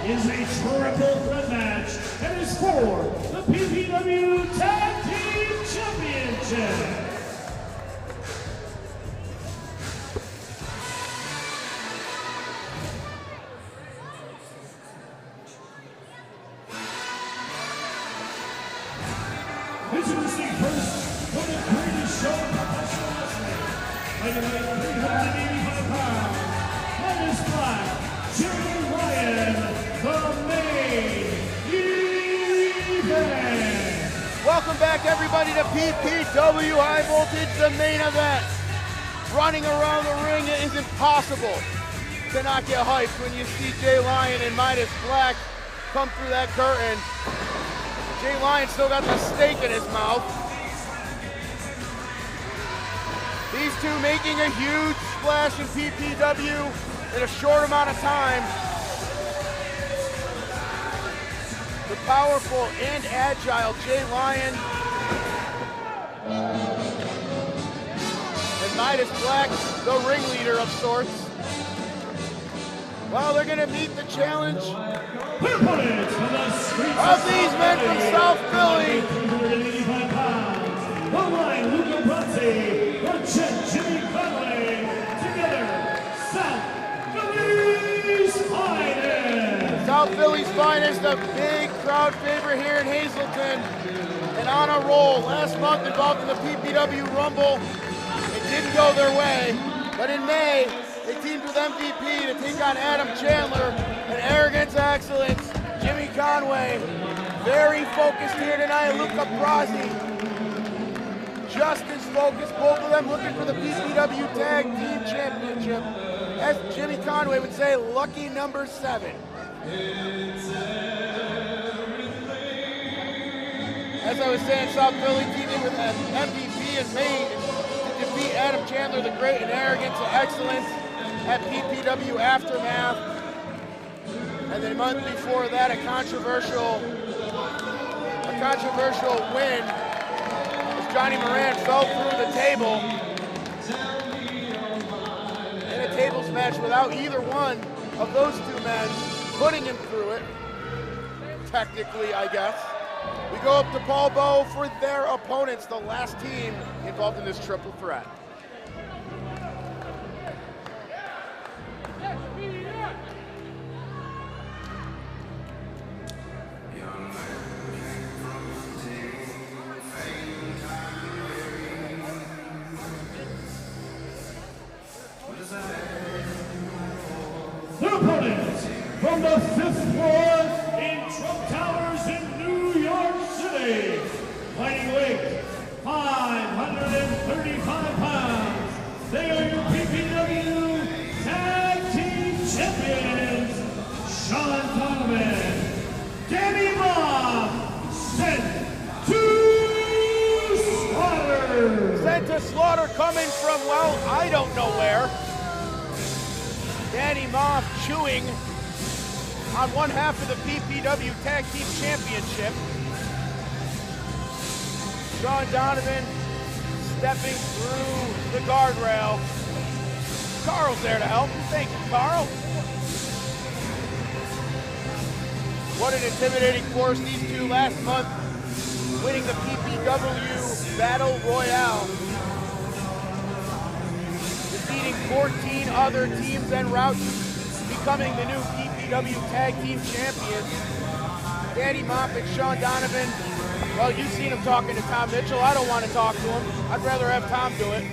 is a triple threat match and is for the PPW Tag Team Championship. Introducing first for the greatest show in professional wrestling, fighting at 385 pounds, minus black, Jerry Ryan, the main event. Welcome back, everybody, to PPW High Voltage, the main event. Running around the ring, it is impossible to not get hyped when you see Jay Lyon and Midas Black come through that curtain. Jay Lyon still got the steak in his mouth. These two making a huge splash in PPW in a short amount of time. The powerful and agile Jay Lyon and Midas Black, the ringleader of sorts. Well, they're gonna meet the challenge of these men from South Philly. The line, Luca Bronte, the Jimmy Conway, together, South Philly's finest. South Philly's finest, a big crowd favorite here in Hazleton, and on a roll. Last month involved in the PPW Rumble. It didn't go their way, but in May, they teamed with MVP to take on Adam Chandler and Arrogance Excellence, Jimmy Conway. Very focused here tonight, Luca Brasi. Just as focused, both of them looking for the PPW Tag Team Championship. As Jimmy Conway would say, lucky number 7. As I was saying, South Philly teaming with MVP in May to defeat Adam Chandler, the Great, and Arrogance Excellence at PPW Aftermath. And then a month before that, a controversial win as Johnny Moran fell through the table in a tables match without either one of those two men putting him through it, technically, I guess. We go up to Paul Bow for their opponents, the last team involved in this triple threat. Their opponents from the 5th floor in Trump Towers in New York City, fighting weight 535 pounds. They are your PPW Tag Team Champions, Sean Donovan, Danny Mobb, sent to slaughter. Sent to slaughter coming from, well, I don't know where. Danny Mobb chewing on one half of the PPW Tag Team Championship. Sean Donovan stepping through the guardrail. Carl's there to help. Thank you, Carl. What an intimidating force, these two last month, winning the PPW Battle Royale. Defeating 14 other teams en route, becoming the new PPW Tag Team Champions. Danny Mobb and Sean Donovan, well, you've seen him talking to Tom Mitchell. I don't want to talk to him. I'd rather have Tom do it.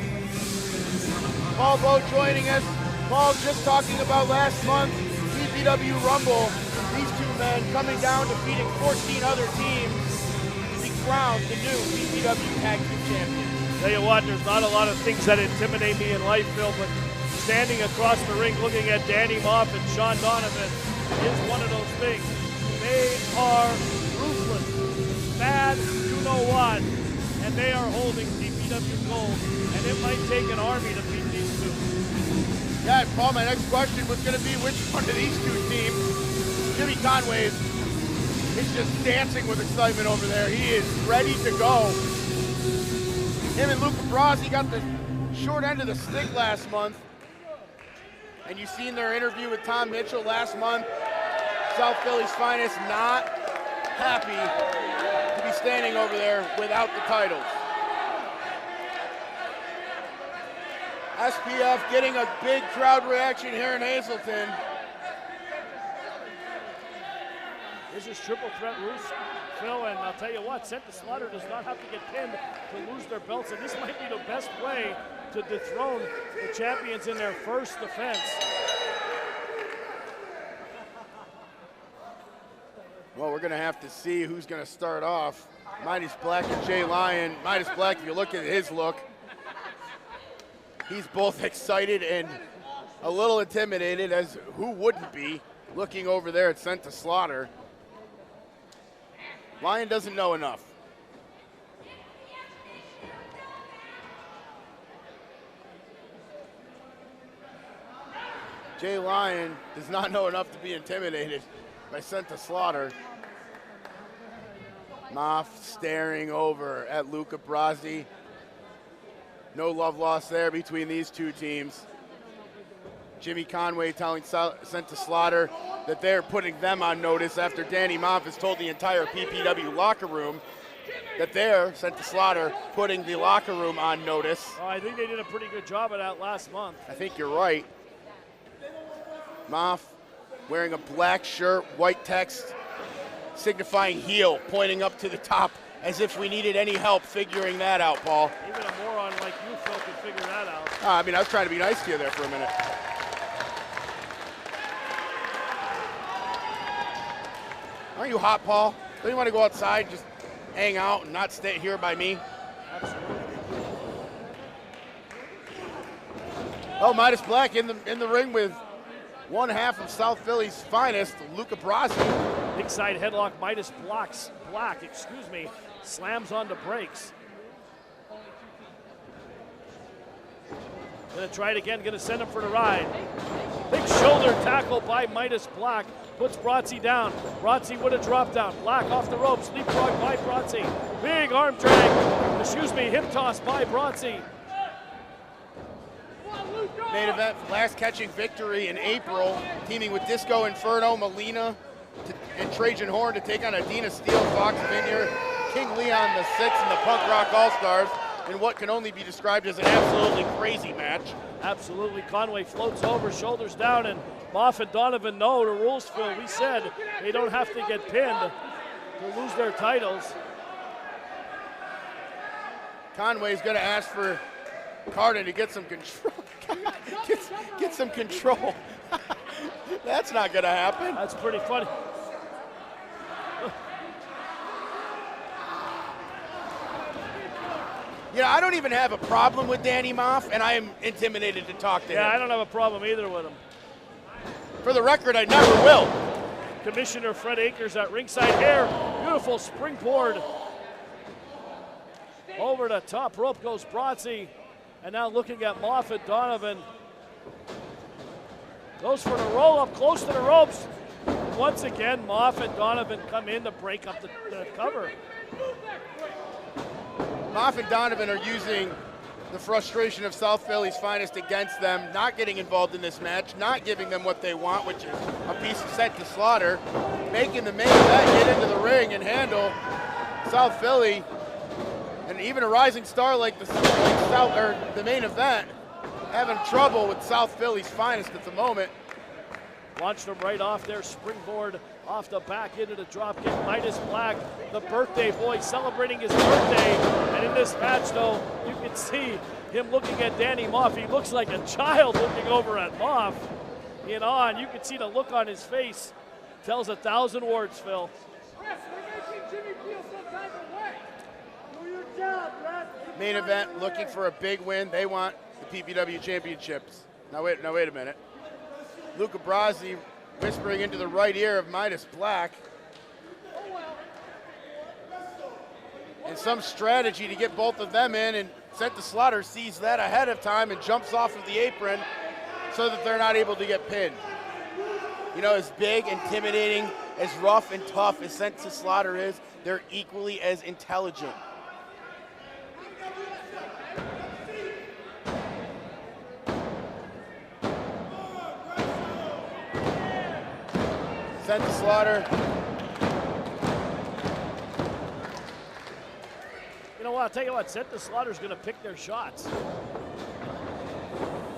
Paul Bow joining us. Paul just talking about last month, PPW Rumble. These two men coming down, defeating 14 other teams to be crowned the new PPW Tag Team Champions. Tell you what, there's not a lot of things that intimidate me in life, Phil, but standing across the ring looking at Danny Mobb and Sean Donovan is one of those things. They are ruthless, bad, you know what, and they are holding PPW gold, and it might take an army to beat these two. Yeah, Paul, my next question was going to be which one of these two teams. Jimmy Conway is just dancing with excitement over there. He is ready to go. Him and Luca Brasi got the short end of the stick last month. And you've seen their interview with Tom Mitchell last month, South Philly's finest not happy to be standing over there without the titles. SPF getting a big crowd reaction here in Hazleton. This is triple threat Roos, Phil, and I'll tell you what, Sent to Slaughter does not have to get pinned to lose their belts, and this might be the best way to dethrone the champions in their first defense. Well, we're gonna have to see who's gonna start off. Midas Black and Jay Lyon. Midas Black, if you look at his look, he's both excited and a little intimidated, as who wouldn't be, looking over there at Sent to Slaughter. Lyon doesn't know enough. Jay Lyon does not know enough to be intimidated by Sent to Slaughter. Moff staring over at Luca Brasi. No love lost there between these two teams. Jimmy Conway telling Sent to Slaughter that they're putting them on notice after Danny Moff has told the entire PPW locker room that they're, Sent to Slaughter, putting the locker room on notice. Oh, I think they did a pretty good job of that last month. I think you're right. Moff wearing a black shirt, white text, signifying heel, pointing up to the top as if we needed any help figuring that out, Paul. Even a moron like you, Phil, can figure that out. I mean, I was trying to be nice to you there for a minute. Aren't you hot, Paul? Don't you want to go outside and just hang out and not stay here by me? Absolutely. Oh, Midas Black in the ring with one half of South Philly's finest, Luca Brasi. Big side headlock, Midas Black, slams on the brakes. Gonna try it again, gonna send him for the ride. Big shoulder tackle by Midas Black, puts Brasi down. Brasi with a drop down, Black off the ropes, leapfrog by Brasi. Big arm drag, hip toss by Brasi. Main event, last catching victory in April, teaming with Disco Inferno, Melina, and Trajan Horn to take on Adina Steele, Fox Vineyard, King Leon the Sixth, and the Punk Rock All-Stars in what can only be described as an absolutely crazy match. Absolutely, Conway floats over, shoulders down, and Moff and Donovan know the rules, Phil. We said they don't have to get pinned to lose their titles. Conway's gonna ask for Carter to get some control. get some control. That's not gonna happen. That's pretty funny. You know, I don't even have a problem with Danny Moff, and I am intimidated to talk to him. Yeah, I don't have a problem either with him. For the record, I never will. Commissioner Fred Akers at ringside here. Beautiful springboard. Over the top rope goes Brasi. And now looking at Moff and Donovan. Goes for the roll up close to the ropes. Once again, Moff and Donovan come in to break up the cover. Moff and Donovan are using the frustration of South Philly's finest against them, not getting involved in this match, not giving them what they want, which is a piece of Sent to Slaughter, making the main event get into the ring and handle South Philly, and even a rising star like the main event having trouble with South Philly's finest at the moment. Launched him right off their springboard, off the back into the drop kick. Midas Black, the birthday boy, celebrating his birthday. And in this match, though, you can see him looking at Danny Moff. He looks like a child looking over at Moff in awe, and you can see the look on his face. Tells 1,000 words, Phil. Main event looking for a big win. They want the PPW championships. Now wait a minute. Luca Brasi whispering into the right ear of Midas Black. And some strategy to get both of them in, and Sent to Slaughter sees that ahead of time and jumps off of the apron so that they're not able to get pinned. You know, as big, intimidating, as rough and tough as Sent to Slaughter is, they're equally as intelligent. Sent to Slaughter. You know what? I'll tell you what. Sent to Slaughter's going to pick their shots.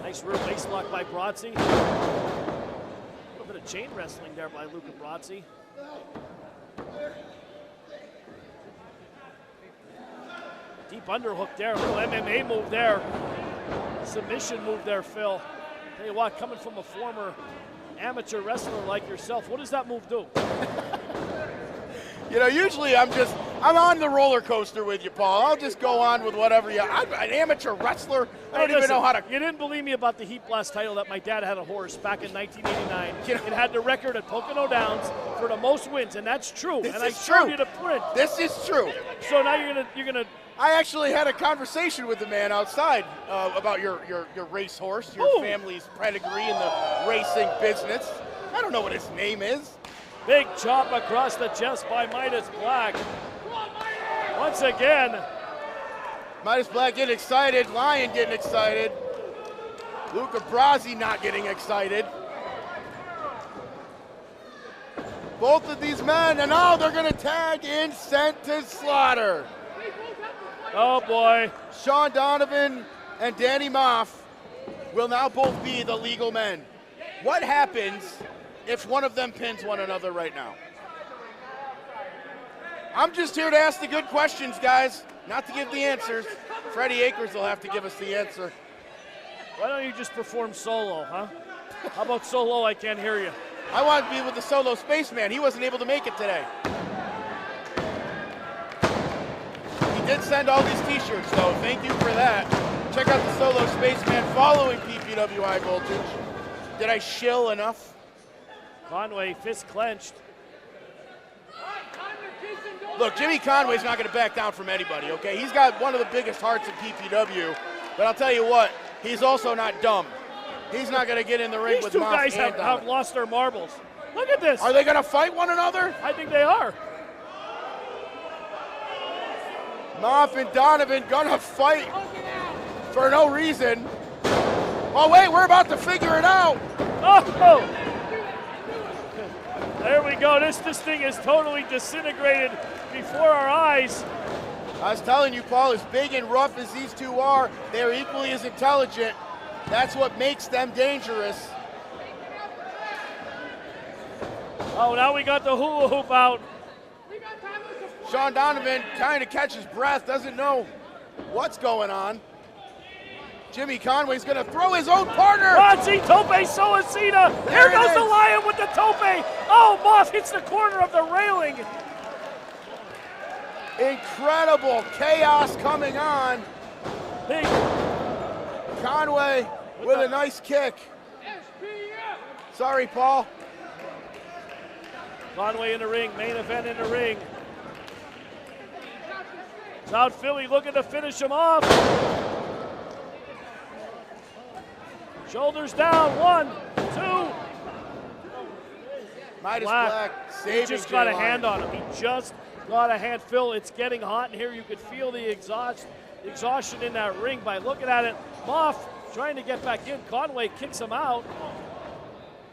Nice rear waist lock by Brazzi. A little bit of chain wrestling there by Luca Brazzi. Deep underhook there. A little MMA move there. Submission move there, Phil. Tell you what, coming from a former amateur wrestler like yourself, what does that move do? You know, usually I'm on the roller coaster with you, Paul. I'll just go on with whatever I'm an amateur wrestler. I don't even know how to. You didn't believe me about the Heat Blast title that my dad had a horse back in 1989. It had the record at Pocono Downs for the most wins, and that's true. And I showed you the print. This is true. So now you're gonna. I actually had a conversation with the man outside about your race horse, your family's pedigree in the racing business. I don't know what his name is. Big chop across the chest by Midas Black. Once again. Midas Black getting excited. Lion getting excited. Luca Brazzi not getting excited. Both of these men, and now they're going to tag in Sent to Slaughter. Oh boy. Sean Donovan and Danny Moff will now both be the legal men. What happens if one of them pins one another right now? I'm just here to ask the good questions, guys, not to give the answers. Freddie Akers will have to give us the answer. Why don't you just perform solo, huh? How about solo? I can't hear you. I want to be with the Solo Spaceman. He wasn't able to make it today. He did send all these t-shirts, though. Thank you for that. Check out the Solo Spaceman following PPW High Voltage. Did I shill enough? Conway, fist clenched. Look, Jimmy Conway's not going to back down from anybody, okay? He's got one of the biggest hearts in PPW, but I'll tell you what, he's also not dumb. He's not going to get in the ring These with two Moff guys and have lost their marbles. Look at this. Are they going to fight one another? I think they are. Moff and Donovan going to fight for no reason. Oh, wait, we're about to figure it out. Oh! There we go. This thing is totally disintegrated before our eyes. I was telling you, Paul, as big and rough as these two are, they're equally as intelligent. That's what makes them dangerous. Oh, now we got the hula hoop out. Sean Donovan trying to catch his breath, doesn't know what's going on. Jimmy Conway's going to throw his own partner. Brazzi, tope, Solacita. Here goes the Lion with the tope. Oh, Moff hits the corner of the railing. Incredible chaos coming on. Big. Conway with a nice kick. Sorry, Paul. Conway in the ring, main event in the ring. South Philly looking to finish him off. Shoulders down, 1, 2. Midas Black saving. He just got a hand on him. He just got a hand. Phil, it's getting hot in here. You could feel the exhaustion in that ring by looking at it. Moff trying to get back in. Conway kicks him out.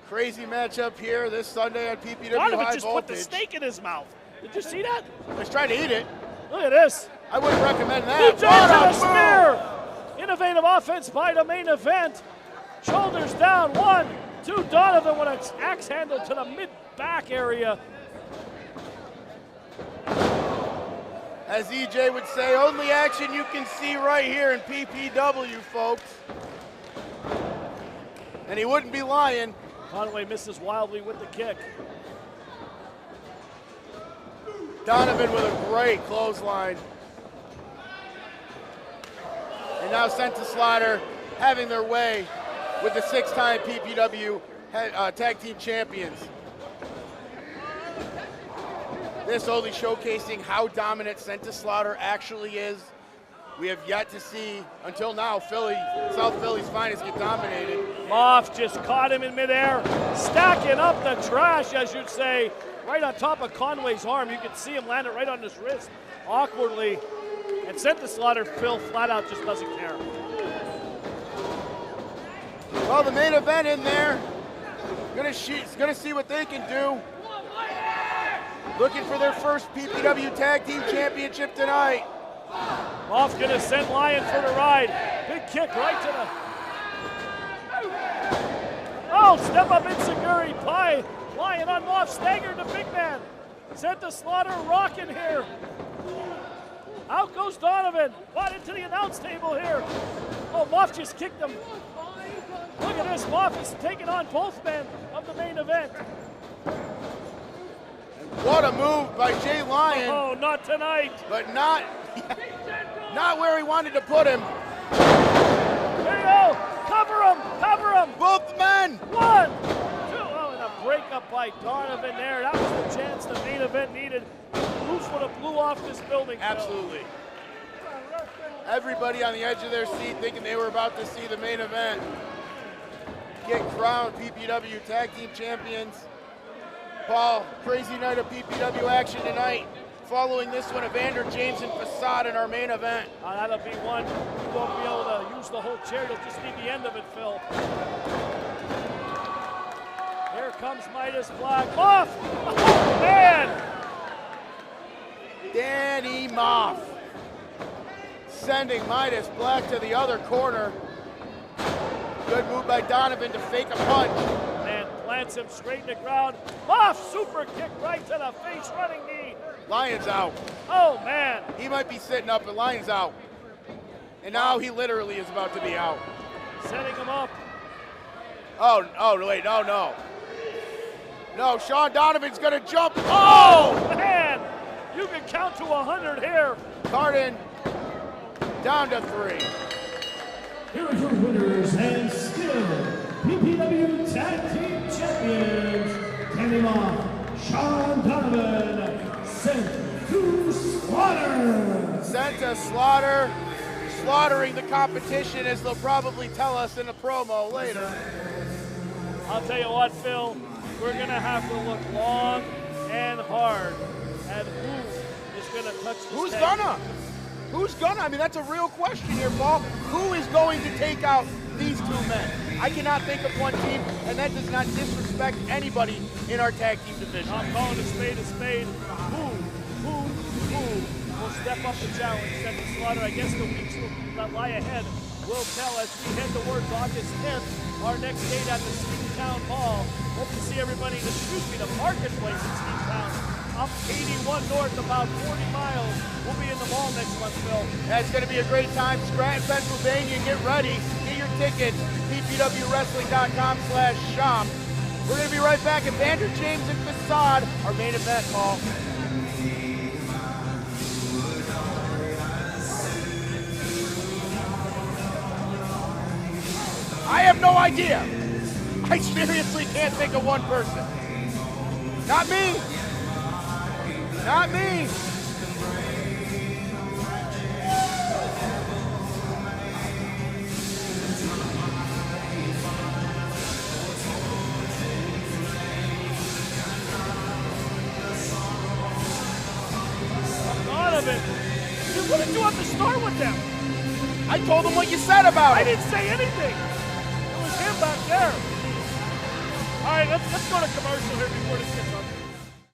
Crazy matchup here this Sunday on PPW Donovan High just Voltage. put the steak in his mouth. Did you see that? He's trying to eat it. Look at this. I wouldn't recommend Blue that. Jays and a spear. Innovative offense by the main event. Shoulders down, 1, 2. Donovan with an axe handle to the mid-back area. As EJ would say, only action you can see right here in PPW, folks. And he wouldn't be lying. Conway misses wildly with the kick. Donovan with a great clothesline. And now Sent to Slaughter having their way with the 6-time PPW Tag Team Champions. This only showcasing how dominant Sent to Slaughter actually is. We have yet to see, until now, South Philly's finest get dominated. Moff just caught him in midair, stacking up the trash, as you'd say, right on top of Conway's arm. You can see him land it right on his wrist, awkwardly. And Sent to Slaughter, Phil, flat out just doesn't care. Well, the main event in there. Going gonna see what they can do. Looking for their first PPW Tag Team Championship tonight. Moff gonna send Lyon for the ride. Big kick right to the... Oh, step up Insecurity pie. Lyon on Moff, staggered the big man. Sent the Slaughter rocking here. Out goes Donovan. Brought into the announce table here. Oh, Moff just kicked him. Look at this, Moff is taking on both men of the main event. What a move by Jay Lyon. Oh, not tonight. But not where he wanted to put him. There you go. Cover him, cover him. Both men. 1, 2. Oh, and a breakup by Donovan there. That was the chance the main event needed. Roof would have blew off this building. Absolutely. Everybody on the edge of their seat thinking they were about to see the main event get crowned PPW Tag Team Champions. Paul, crazy night of PPW action tonight. Following this one, Evander James and Facade in our main event. That'll be one. You won't be able to use the whole chair. You'll just need the end of it, Phil. Here comes Midas Black. Moff! Oh, man! Danny Moff sending Midas Black to the other corner. Good move by Donovan to fake a punch. Man, plants him straight in the ground. Moff, super kick right to the face, running knee. Lyon's out. Oh, man. He might be sitting up, but Lyon's out. And now he literally is about to be out. Setting him up. Oh, wait, no. No, Sean Donovan's gonna jump. Oh! Man, you can count to 100 here. Carden down to 3. Here are your winners and still PPW Tag Team Champions, Danny Moff, Sean Donovan, sent to Slaughter. Sent to Slaughter, slaughtering the competition, as they'll probably tell us in a promo later. I'll tell you what, Phil, we're going to have to look long and hard at who is going to touch the stage. Who's gonna? I mean, that's a real question here, Paul. Who is going to take out these two men? I cannot think of one team, and that does not disrespect anybody in our tag team division. I'm calling a spade a spade. Who will step up the challenge, send the Slaughter? I guess the weeks that lie ahead will tell as we head towards August 10th, our next date at the Steamtown Mall. Hope to see everybody, the marketplace in Steamtown. Up 81 north, about 40 miles. We'll be in the mall next month, Phil. That's going to be a great time. Scranton, Pennsylvania. Get ready. Get your tickets. ppwwrestling.com/shop. We're going to be right back. Evander James and Facade, our main event, Paul. I have no idea. I seriously can't think of one person. Not me. Not me. Donovan, what did you have to start with them? I told him what you said about it. I didn't say anything. It was him back there. All right, let's go to commercial here before this gets on.